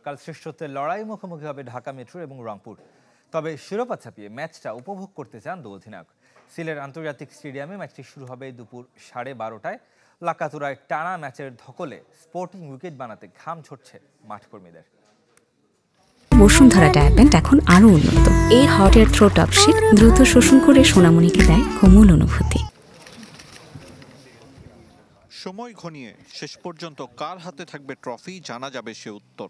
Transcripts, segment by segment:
কাল শ্রেষ্ঠত্বের লড়াই মুখোমুখি হবে ঢাকা মেট্রো এবং রংপুর। তবে শিরোপা ছাপিয়ে ম্যাচটা উপভোগ করতে চান দু অধিনায়ক। সিলেট আন্তর্জাতিক স্টেডিয়ামে ম্যাচটি শুরু হবে দুপুর 12:30টায়। লাকাতুরায় টানা ম্যাচের ধকলে স্পোর্টিং উইকেট বানাতে ঘাম ঝরছে মাঠকর্মীদের। বসুন্ধরা ডায়াপেন্ট এখন আরো উন্নত। এই hot air through top sheet দ্রুত শোষণ করে সোনামণিকে দেয় কোমল অনুভূতি। সময় ঘনিয়ে শেষ পর্যন্ত কার হাতে থাকবে ট্রফি জানা যাবে সে উত্তর।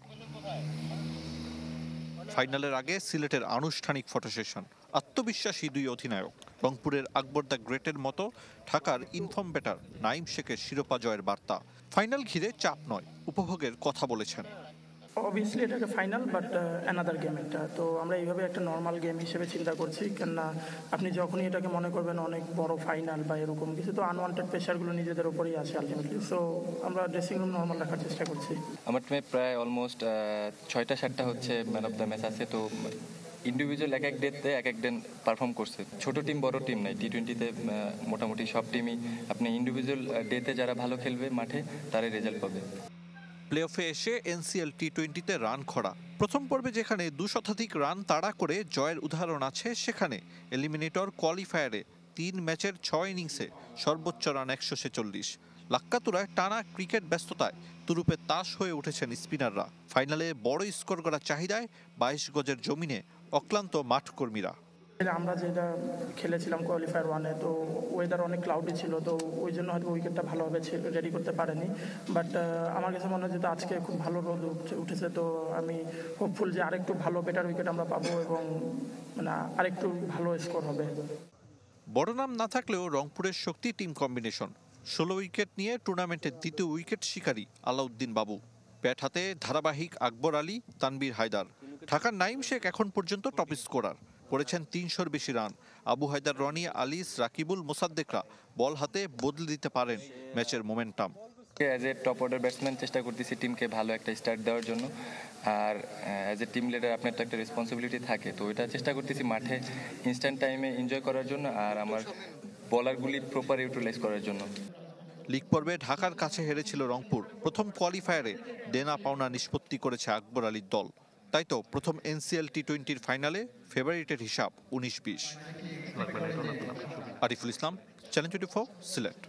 ফাইনালের আগে সিলেটের আনুষ্ঠানিক ফটো সেশন। আত্মবিশ্বাসী দুই অধিনায়ক। রংপুরের আকবর দ্য গ্রেটের মতো ঢাকার ইনফর্ম বেটার নাইম শেখের শিরোপা জয়ের বার্তা। ফাইনাল ঘিরে চাপ নয়, উপভোগের কথা বলেছেন। অবভিয়াসলি এটা একটা ফাইনাল, বাট অ্যানাদার গেম এটা। তো আমরা এইভাবে একটা নর্মাল গেম হিসেবে চিন্তা করছি, কেননা আপনি যখনই এটাকে মনে করবেন অনেক বড় ফাইনাল বা এরকম কিছু, তো আনওয়ান্টেড প্রেশারগুলো নিজেদের উপরেই আছে আলটিমেটলি। সো আমরা ড্রেসিং রুম নর্মাল রাখার চেষ্টা করছি। আমার টিমে প্রায় অলমোস্ট 6টা-7টা হচ্ছে ম্যান অফ দ্য ম্যাচ আছে। তো ইন্ডিভিজুয়াল এক এক ডেতে এক এক দিন পারফর্ম করছে। ছোট টিম বড় টিম নাই, টি-20তে মোটামুটি সব টিমই আপনি ইন্ডিভিজুয়াল ডেতে যারা ভালো খেলবে মাঠে তারাই রেজাল্ট পাবে। প্লে অফে এসে এনসিএল টি-20তে রান খরা। প্রথম পর্বে যেখানে 2 শতাধিক রান তাড়া করে জয়ের উদাহরণ আছে, সেখানে এলিমিনেটর কোয়ালিফায়ারে 3 ম্যাচের 6 ইনিংসে সর্বোচ্চ রান 146। লাক্কাতুরায় টানা ক্রিকেট ব্যস্ততায় তুরুপে তাস হয়ে উঠেছেন স্পিনাররা। ফাইনালে বড় স্কোর করার চাহিদায় 22 গজের জমিনে অক্লান্ত মাঠকর্মীরা। আমরা যেটা খেলেছিলাম কোয়ালিফায়ার 1-এ, তো ওয়েদার অনেক ক্লাউডি ছিল, তো ওই জন্য হয়তো উইকেটটা ভালোভাবে রেডি করতে পারেনি। বাট আমার কাছে মনে হয় যে আজকে খুব ভালো রোদ উঠেছে, তো আমি হোপফুল যে আরেকটু ভালো বেটার উইকেট আমরা পাবো এবং মানে আরেকটু ভালো স্কোর হবে। বড় নাম না থাকলেও রংপুরের শক্তি টিম কম্বিনেশন। 16 উইকেট নিয়ে টুর্নামেন্টের দ্বিতীয় উইকেট শিকারী আলাউদ্দিন বাবু। ব্যাট হাতে ধারাবাহিক আকবর আলী, তানবীর হায়দার। ঢাকার নাইম শেখ এখন পর্যন্ত টপ স্কোরার, করেছেন 300-র বেশি রান। আবু হায়দার, রনি, আলিস, রাকিবুল, মোসাদ্দেকরা বল হাতে বদলে দিতে পারেন ম্যাচের momentum. As a top order batsman চেষ্টা করতেছি টিমকে ভালো একটা স্টার্ট দেওয়ার জন্য। আর অ্যাজ এ টিম লিডার আপনার তো একটা রেসপন্সিবিলিটি থাকে, তো এটা চেষ্টা করতেছি মাঠে ইনস্ট্যান্ট টাইমে এনজয় করার জন্য আর আমার বলারগুলি প্রপার ইউটিলাইজ করার জন্য। লিগ পর্বে ঢাকার কাছে হেরেছিল রংপুর। প্রথম কোয়ালিফায়ারে দেনা পাওনা নিষ্পত্তি করেছে আকবর আলীর দল। তাই তো প্রথম এনসিএল টি-20 ফাইনালে ফেভারিটের হিসাব 19-20। আরিফুল ইসলাম, চ্যানেল 24, সিলেট।